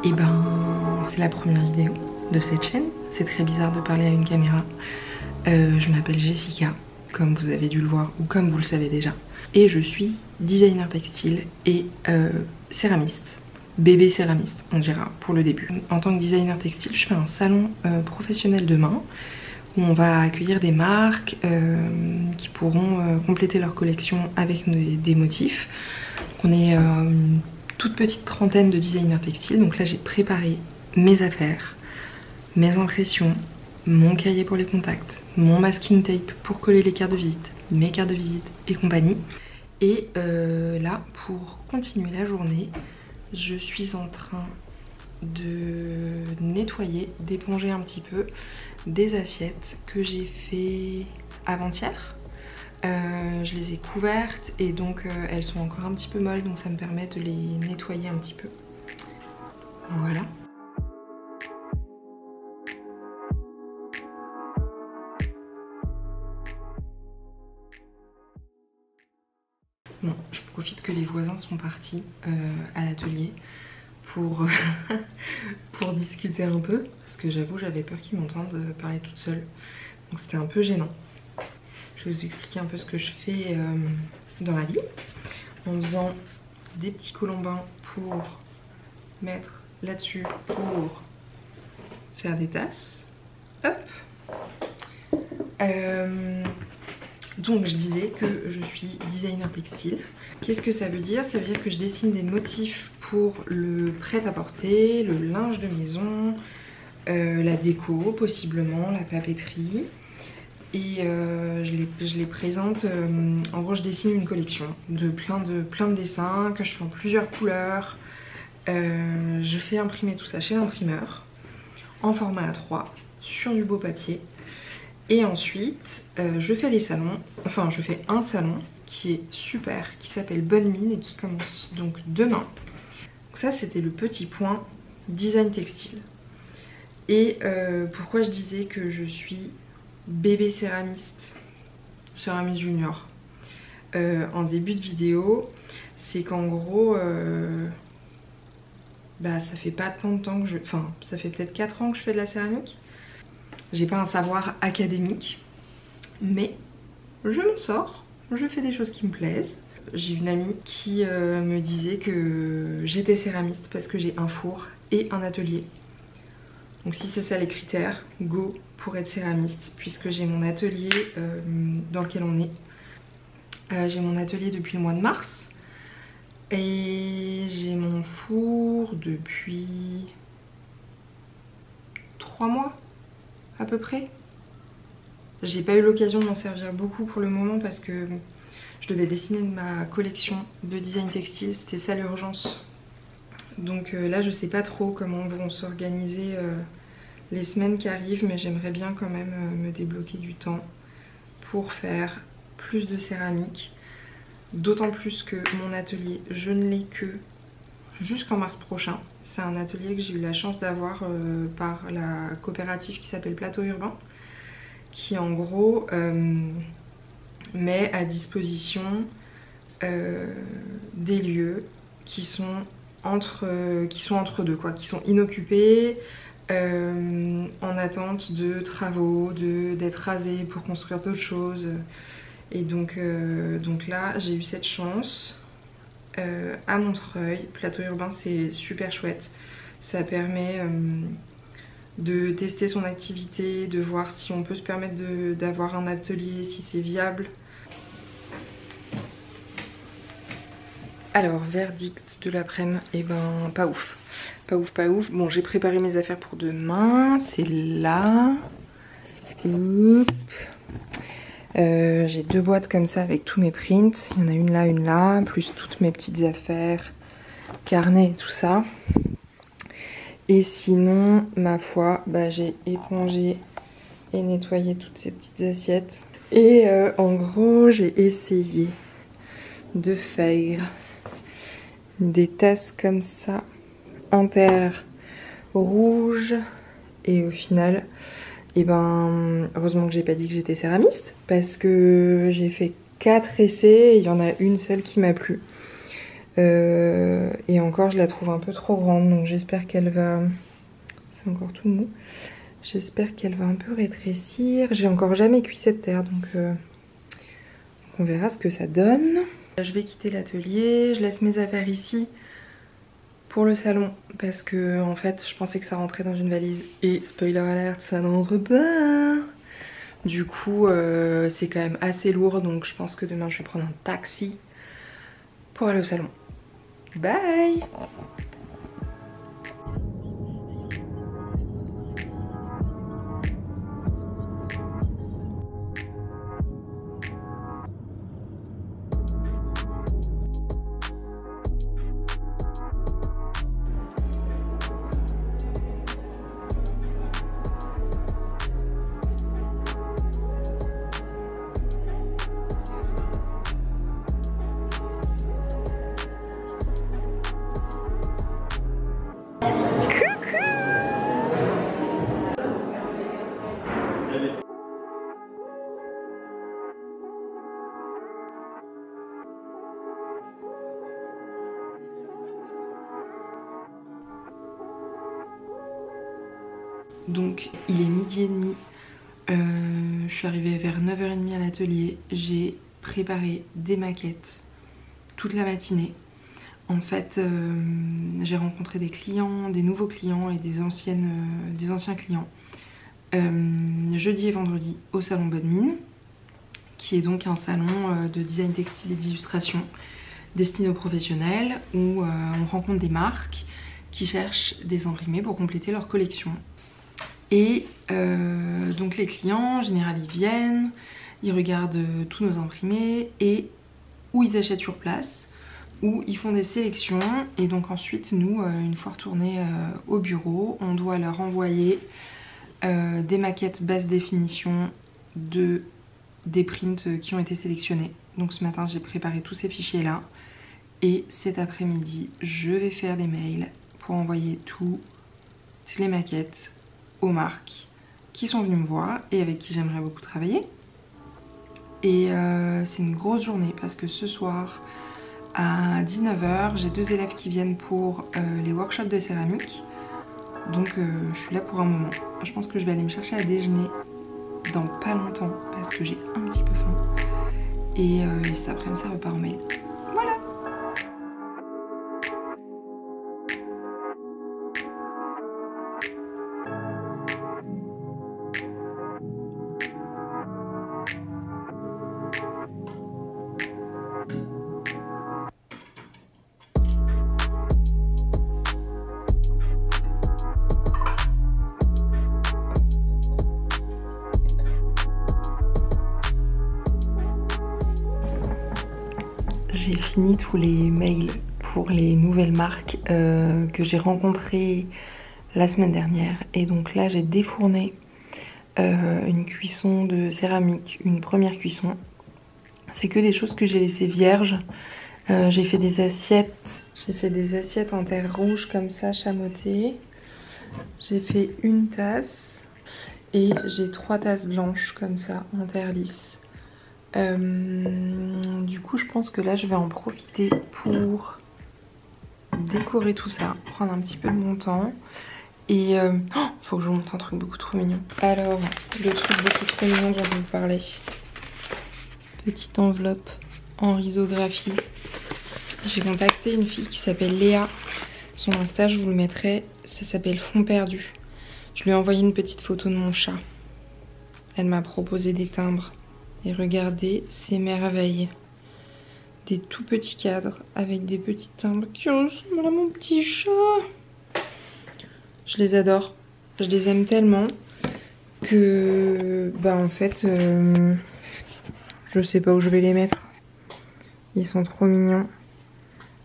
Et ben, c'est la première vidéo de cette chaîne. C'est très bizarre de parler à une caméra. Je m'appelle Jessica, comme vous avez dû le voir ou comme vous le savez déjà. Et je suis designer textile et céramiste. Bébé céramiste, on dira, pour le début. En tant que designer textile, je fais un salon professionnel demain où on va accueillir des marques qui pourront compléter leur collection avec des motifs. On est une toute petite trentaine de designers textiles. Donc là, j'ai préparé mes affaires, mes impressions, mon cahier pour les contacts, mon masking tape pour coller les cartes de visite, mes cartes de visite et compagnie. Et là, pour continuer la journée, je suis en train de nettoyer, d'éponger un petit peu des assiettes que j'ai fait avant-hier. Je les ai couvertes et donc elles sont encore un petit peu molles, donc ça me permet de les nettoyer un petit peu. Voilà. Bon, je profite que les voisins sont partis à l'atelier pour, pour discuter un peu, parce que j'avoue j'avais peur qu'ils m'entendent parler toute seule, donc c'était un peu gênant. Je vais vous expliquer un peu ce que je fais dans la vie, en faisant des petits colombins pour mettre là-dessus pour faire des tasses. Hop. Donc je disais que je suis designer textile. Qu'est-ce que ça veut dire? Ça veut dire que je dessine des motifs pour le prêt-à-porter, le linge de maison, la déco possiblement, la papeterie. Et je les présente, en gros je dessine une collection de plein de dessins que je fais en plusieurs couleurs. Je fais imprimer tout ça chez l'imprimeur en format A3 sur du beau papier. Et ensuite je fais les salons, enfin je fais un salon qui est super, qui s'appelle Bonne Mine et qui commence donc demain. Donc ça c'était le petit point design textile. Et pourquoi je disais que je suis bébé céramiste junior en début de vidéo, c'est qu'en gros bah ça fait pas tant de temps que enfin ça fait peut-être 4 ans que je fais de la céramique. J'ai pas un savoir académique, mais je m'en sors, je fais des choses qui me plaisent. J'ai une amie qui me disait que j'étais céramiste parce que j'ai un four et un atelier. Donc si c'est ça les critères, go pour être céramiste, puisque j'ai mon atelier dans lequel on est. J'ai mon atelier depuis le mois de mars et j'ai mon four depuis 3 mois à peu près. J'ai pas eu l'occasion de m'en servir beaucoup pour le moment parce que je devais dessiner ma collection de design textile, c'était ça l'urgence. Donc là je sais pas trop comment vont s'organiser les semaines qui arrivent, mais j'aimerais bien quand même me débloquer du temps pour faire plus de céramique. D'autant plus que mon atelier, je ne l'ai que jusqu'en mars prochain. C'est un atelier que j'ai eu la chance d'avoir par la coopérative qui s'appelle Plateau Urbain, qui en gros met à disposition des lieux qui sont entre deux, quoi, qui sont inoccupés, en attente de travaux, d'être rasés pour construire d'autres choses. Et donc là j'ai eu cette chance à Montreuil. Plateau Urbain c'est super chouette, ça permet de tester son activité, de voir si on peut se permettre d'avoir un atelier, si c'est viable. Alors verdict de l'après-midi, et ben pas ouf. Pas ouf, pas ouf. Bon, j'ai préparé mes affaires pour demain, c'est là. J'ai 2 boîtes comme ça avec tous mes prints. Il y en a une là, plus toutes mes petites affaires, carnet et tout ça. Et sinon, ma foi, bah, j'ai épongé et nettoyé toutes ces petites assiettes. Et en gros, j'ai essayé de faire des tasses comme ça en terre rouge. Et au final, et ben, heureusement que j'ai pas dit que j'étais céramiste, parce que j'ai fait 4 essais et il y en a une seule qui m'a plu. Et encore, je la trouve un peu trop grande, donc j'espère qu'elle va... C'est encore tout mou. J'espère qu'elle va un peu rétrécir. J'ai encore jamais cuit cette terre, donc on verra ce que ça donne. Je vais quitter l'atelier, je laisse mes affaires ici pour le salon parce que en fait je pensais que ça rentrait dans une valise et spoiler alert, ça n'entre pas. Du coup c'est quand même assez lourd, donc je pense que demain je vais prendre un taxi pour aller au salon. Bye. Donc il est 12h30, je suis arrivée vers 9h30 à l'atelier, j'ai préparé des maquettes toute la matinée. En fait j'ai rencontré des clients, des nouveaux clients et des anciens clients jeudi et vendredi au salon Bonne Mine, qui est donc un salon de design textile et d'illustration destiné aux professionnels où on rencontre des marques qui cherchent des imprimés pour compléter leur collection. Et donc les clients, en général, ils viennent, ils regardent tous nos imprimés et ou ils achètent sur place ou ils font des sélections. Et donc ensuite, nous, une fois retournés au bureau, on doit leur envoyer des maquettes basse définition des prints qui ont été sélectionnés. Donc ce matin, j'ai préparé tous ces fichiers-là. Et cet après-midi, je vais faire des mails pour envoyer toutes les maquettes aux marques qui sont venues me voir et avec qui j'aimerais beaucoup travailler. Et c'est une grosse journée parce que ce soir à 19h j'ai 2 élèves qui viennent pour les workshops de céramique, donc je suis là pour un moment. Je pense que je vais aller me chercher à déjeuner dans pas longtemps parce que j'ai un petit peu faim et cet après-midi ça repart en mail. Voilà. J'ai fini tous les mails pour les nouvelles marques que j'ai rencontrées la semaine dernière. Et donc là, j'ai défourné une cuisson de céramique, une première cuisson. C'est que des choses que j'ai laissées vierges. J'ai fait des assiettes. J'ai fait des assiettes en terre rouge comme ça, chamottées. J'ai fait une tasse. Et j'ai 3 tasses blanches comme ça, en terre lisse. Du coup je pense que là je vais en profiter pour décorer tout ça, prendre un petit peu de mon temps. Et faut que je vous montre un truc beaucoup trop mignon. Alors le truc beaucoup trop mignon dont je vous parlais, petite enveloppe en risographie. J'ai contacté une fille qui s'appelle Léa, son Insta je vous le mettrai, ça s'appelle Fond Perdu. Je lui ai envoyé une petite photo de mon chat, elle m'a proposé des timbres. Et regardez ces merveilles. Des tout petits cadres avec des petits timbres qui ressemblent à mon petit chat. Je les adore. Je les aime tellement que en fait je sais pas où je vais les mettre. Ils sont trop mignons.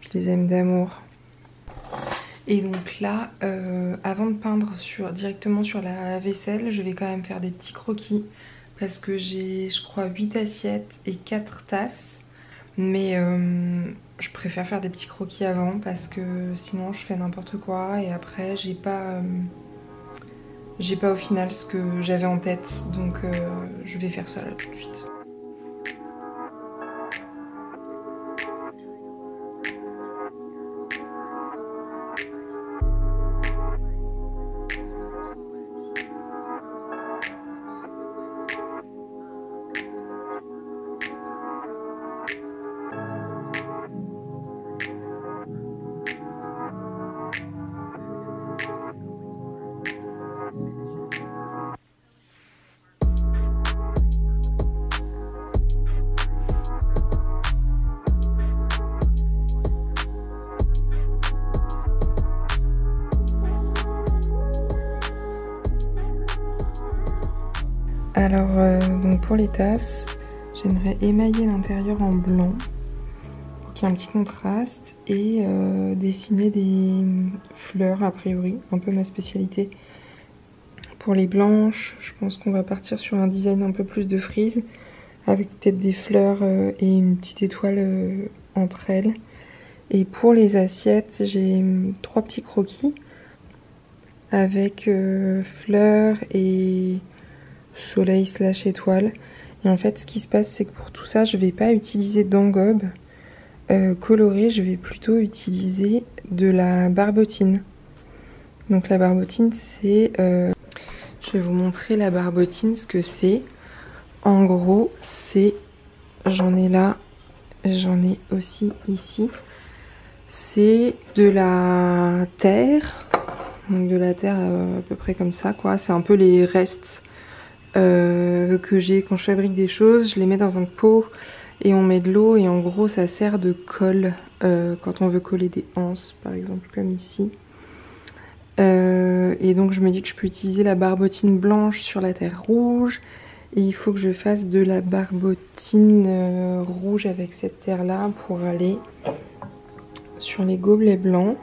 Je les aime d'amour. Et donc là, avant de peindre directement sur la vaisselle, je vais quand même faire des petits croquis. Parce que j'ai, je crois, 8 assiettes et 4 tasses. Mais je préfère faire des petits croquis avant parce que sinon je fais n'importe quoi. Et après, j'ai pas au final ce que j'avais en tête. Donc je vais faire ça là tout de suite. Alors donc pour les tasses, j'aimerais émailler l'intérieur en blanc pour qu'il y ait un petit contraste et dessiner des fleurs a priori, un peu ma spécialité. Pour les blanches, je pense qu'on va partir sur un design un peu plus de frise avec peut-être des fleurs et une petite étoile entre elles. Et pour les assiettes, j'ai 3 petits croquis avec fleurs et soleil / étoile. Et en fait, ce qui se passe, c'est que pour tout ça, je vais pas utiliser d'engobe colorée, je vais plutôt utiliser de la barbotine. Donc la barbotine, c'est... je vais vous montrer la barbotine, ce que c'est. En gros, c'est... J'en ai là, j'en ai aussi ici. C'est de la terre. Donc de la terre à peu près comme ça, quoi. C'est un peu les restes que j'ai quand je fabrique des choses. Je les mets dans un pot et on met de l'eau. Et en gros, ça sert de colle quand on veut coller des anses, par exemple, comme ici. Et donc je me dis que je peux utiliser la barbotine blanche sur la terre rouge. Et il faut que je fasse de la barbotine rouge avec cette terre là pour aller sur les gobelets blancs.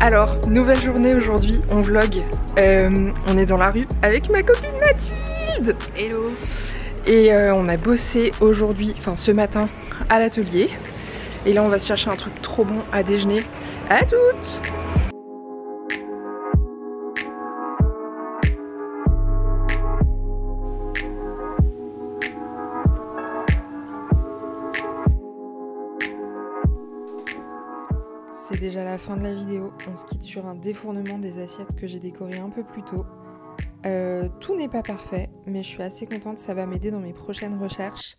Alors, nouvelle journée aujourd'hui, on vlog. On est dans la rue avec ma copine Mathilde. Hello. Et on a bossé aujourd'hui, enfin ce matin, à l'atelier. Et là, on va se chercher un truc trop bon à déjeuner. À toutes. C'est déjà la fin de la vidéo, on se quitte sur un défournement des assiettes que j'ai décorées un peu plus tôt. Tout n'est pas parfait, mais je suis assez contente, ça va m'aider dans mes prochaines recherches.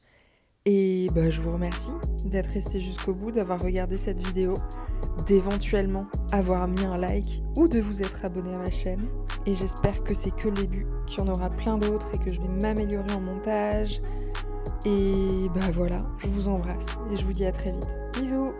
Et bah, je vous remercie d'être resté jusqu'au bout, d'avoir regardé cette vidéo, d'éventuellement avoir mis un like ou de vous être abonné à ma chaîne. Et j'espère que c'est que le début, qu'il y en aura plein d'autres et que je vais m'améliorer en montage. Et bah voilà, je vous embrasse et je vous dis à très vite. Bisous!